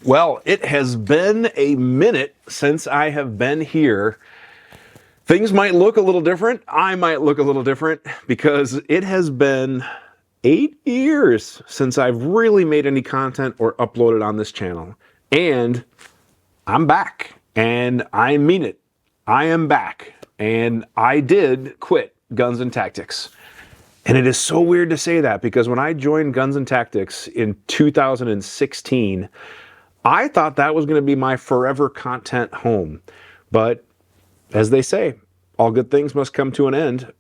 Well, it has been a minute since I have been here. Things might look a little different. I might look a little different because it has been 8 years since I've really made any content or uploaded on this channel. And I'm back, and I mean it. I am back, and I did quit Guns and Tactics. And it is so weird to say that because when I joined Guns and Tactics in 2016, I thought that was going to be my forever content home. But as they say, all good things must come to an end.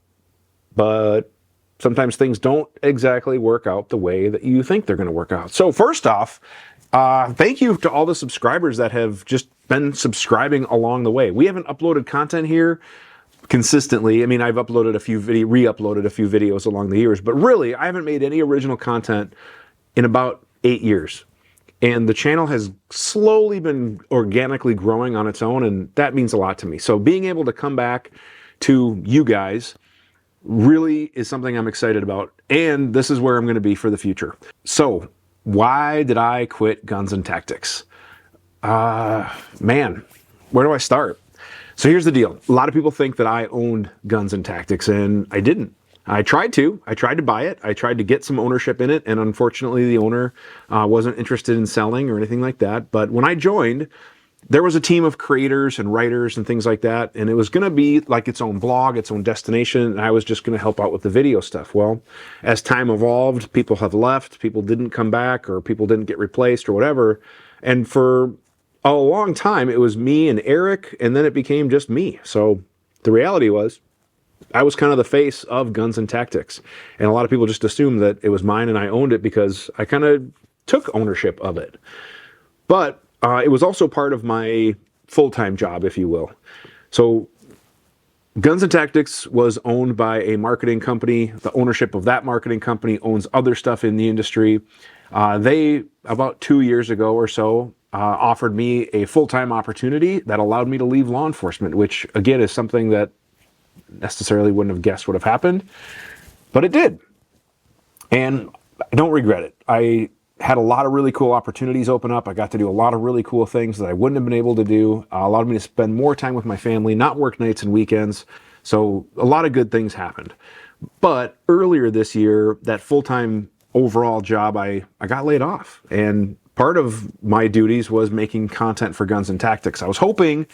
But sometimes things don't exactly work out the way that you think they're going to work out. So first off, thank you to all the subscribers that have just been subscribing along the way. We haven't uploaded content here consistently. I mean, I've uploaded re-uploaded a few videos along the years, but really, I haven't made any original content in about 8 years. And the channel has slowly been organically growing on its own, and that means a lot to me. So being able to come back to you guys really is something I'm excited about, and this is where I'm going to be for the future. So why did I quit Guns and Tactics? Man, where do I start? So here's the deal. A lot of people think that I owned Guns and Tactics, and I didn't. I tried to buy it. I tried to get some ownership in it, and unfortunately the owner wasn't interested in selling or anything like that. But when I joined, there was a team of creators and writers and things like that, and it was going to be like its own blog, its own destination, and I was just going to help out with the video stuff. Well, as time evolved, people have left, people didn't come back, or people didn't get replaced or whatever, and for a long time it was me and Eric, and then it became just me. So the reality was, I was kind of the face of Guns and Tactics, and a lot of people just assumed that it was mine and I owned it because I kind of took ownership of it. But it was also part of my full-time job, if you will. So Guns and Tactics was owned by a marketing company. The ownership of that marketing company owns other stuff in the industry. They, about 2 years ago or so, offered me a full-time opportunity that allowed me to leave law enforcement, which again is something that necessarily wouldn't have guessed would have happened, but it did. And I don't regret it. I had a lot of really cool opportunities open up. I got to do a lot of really cool things that I wouldn't have been able to do. Allowed me to spend more time with my family, not work nights and weekends. So a lot of good things happened. But earlier this year, that full-time overall job, I got laid off. And part of my duties was making content for Guns and Tactics. I was hoping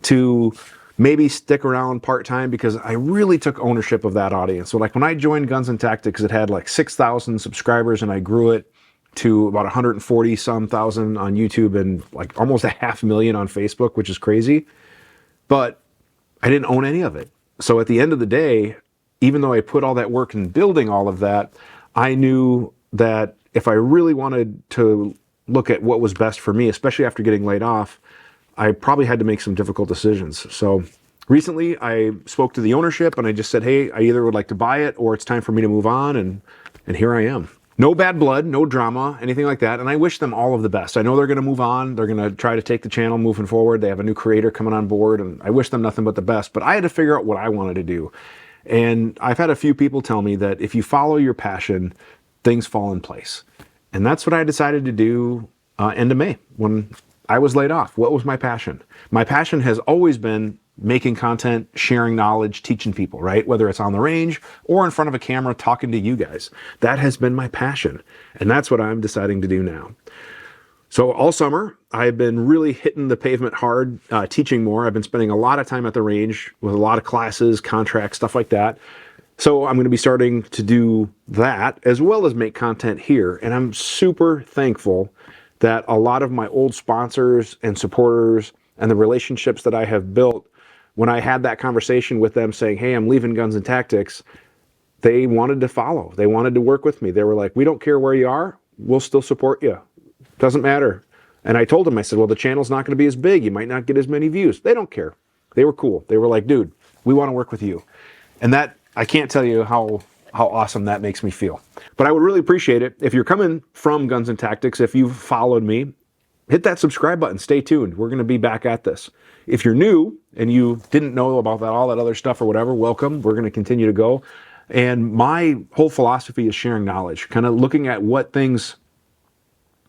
to maybe stick around part-time because I really took ownership of that audience. So like when I joined Guns and Tactics, it had like 6,000 subscribers, and I grew it to about 140 some thousand on YouTube and like almost 500,000 on Facebook, which is crazy. But I didn't own any of it. So at the end of the day, even though I put all that work in building all of that, I knew that if I really wanted to look at what was best for me, especially after getting laid off, I probably had to make some difficult decisions. So recently I spoke to the ownership and I just said, hey, I either would like to buy it or it's time for me to move on. And here I am. No bad blood, no drama, anything like that. And I wish them all of the best. I know they're going to move on. They're going to try to take the channel moving forward. They have a new creator coming on board, and I wish them nothing but the best. But I had to figure out what I wanted to do. And I've had a few people tell me that if you follow your passion, things fall in place. And that's what I decided to do end of May when I was laid off. What was my passion? My passion has always been making content, sharing knowledge, teaching people, right? Whether it's on the range or in front of a camera talking to you guys. That has been my passion. And that's what I'm deciding to do now. So all summer, I've been really hitting the pavement hard, teaching more. I've been spending a lot of time at the range with a lot of classes, contracts, stuff like that. So I'm going to be starting to do that as well as make content here. And I'm super thankful that a lot of my old sponsors and supporters and the relationships that I have built, when I had that conversation with them saying, hey, I'm leaving Guns and Tactics, they wanted to follow. They wanted to work with me. They were like, we don't care where you are. We'll still support you. Doesn't matter. And I told them, I said, well, the channel's not going to be as big. You might not get as many views. They don't care. They were cool. They were like, dude, we want to work with you. And that, I can't tell you how awesome that makes me feel. But I would really appreciate it if you're coming from Guns and Tactics, if you've followed me, hit that subscribe button. Stay tuned. We're going to be back at this. If you're new and you didn't know about all that other stuff or whatever, welcome. We're going to continue to go. And my whole philosophy is sharing knowledge, kind of looking at what things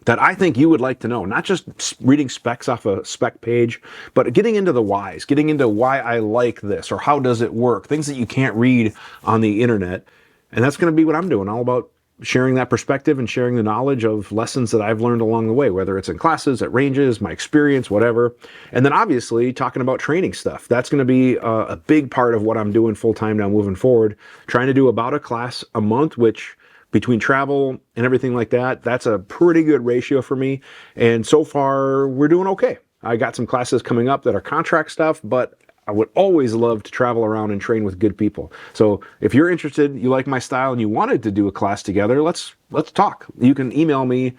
that I think you would like to know. Not just reading specs off a spec page, but getting into the whys, getting into why I like this or how does it work, things that you can't read on the internet. And that's going to be what I'm doing, all about sharing that perspective and sharing the knowledge of lessons that I've learned along the way, whether it's in classes, at ranges, my experience, whatever. And then obviously talking about training stuff. That's going to be a big part of what I'm doing full time now moving forward, trying to do about a class a month, which between travel and everything like that, that's a pretty good ratio for me. And so far we're doing okay. I got some classes coming up that are contract stuff, but I would always love to travel around and train with good people. So if you're interested, you like my style and you wanted to do a class together, let's talk. You can email me.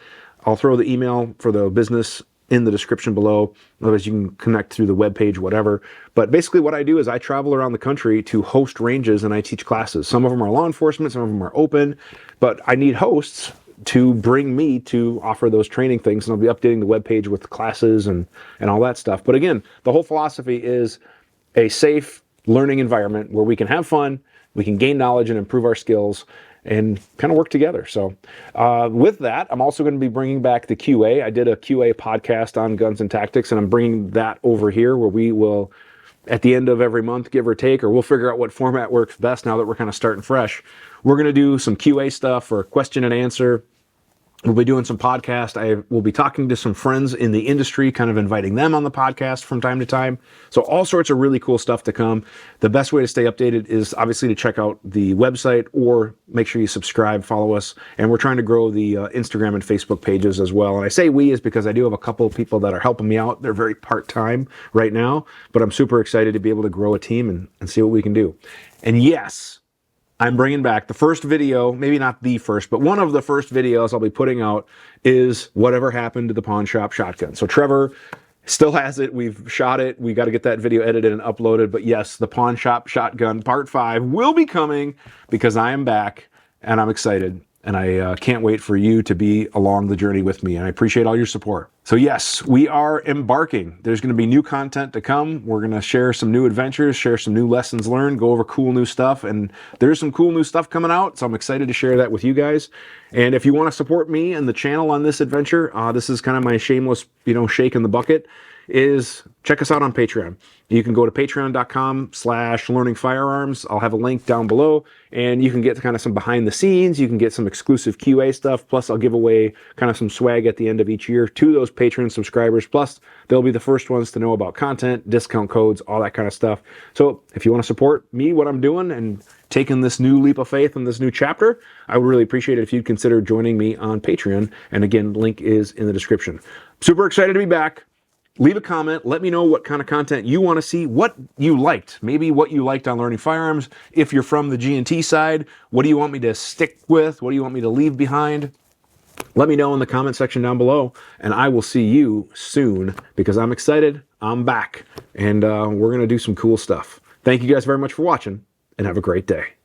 I'll throw the email for the business in the description below. Otherwise you can connect through the webpage, whatever. But basically what I do is I travel around the country to host ranges and I teach classes. Some of them are law enforcement, some of them are open, but I need hosts to bring me to offer those training things. And I'll be updating the webpage with classes and all that stuff. But again, the whole philosophy is a safe learning environment where we can have fun, we can gain knowledge and improve our skills and kind of work together. So with that, I'm also going to be bringing back the QA. I did a QA podcast on guns and tactics, and I'm bringing that over here where we will, at the end of every month, give or take, or we'll figure out what format works best now that we're kind of starting fresh. We're going to do some QA stuff or question and answer. We'll be doing some podcasts. I will be talking to some friends in the industry, kind of inviting them on the podcast from time to time. So all sorts of really cool stuff to come. The best way to stay updated is obviously to check out the website or make sure you subscribe, follow us. And we're trying to grow the Instagram and Facebook pages as well. And I say we is because I do have a couple of people that are helping me out. They're very part-time right now, but I'm super excited to be able to grow a team and see what we can do. And yes, I'm bringing back the first video, maybe not the first, but one of the first videos I'll be putting out is whatever happened to the pawn shop shotgun. So Trevor still has it. We've shot it. We got to get that video edited and uploaded. But yes, the pawn shop shotgun part 5 will be coming because I am back and I'm excited. And I can't wait for you to be along the journey with me. And I appreciate all your support. So yes, we are embarking. There's going to be new content to come. We're going to share some new adventures, share some new lessons learned, go over cool new stuff. And there's some cool new stuff coming out. So I'm excited to share that with you guys. And if you want to support me and the channel on this adventure, this is kind of my shameless, shake in the bucket, is check us out on Patreon. You can go to patreon.com/learningfirearms. I'll have a link down below and you can get kind of some behind the scenes. You can get some exclusive QA stuff. Plus I'll give away kind of some swag at the end of each year to those Patreon subscribers. Plus they'll be the first ones to know about content, discount codes, all that kind of stuff. So if you want to support me, what I'm doing and taking this new leap of faith in this new chapter, I would really appreciate it if you'd consider joining me on Patreon. And again, link is in the description. Super excited to be back. Leave a comment. Let me know what kind of content you want to see, what you liked, maybe what you liked on Learning Firearms. If you're from the G&T side, what do you want me to stick with? What do you want me to leave behind? Let me know in the comment section down below, and I will see you soon because I'm excited. I'm back, and we're going to do some cool stuff. Thank you guys very much for watching, and have a great day.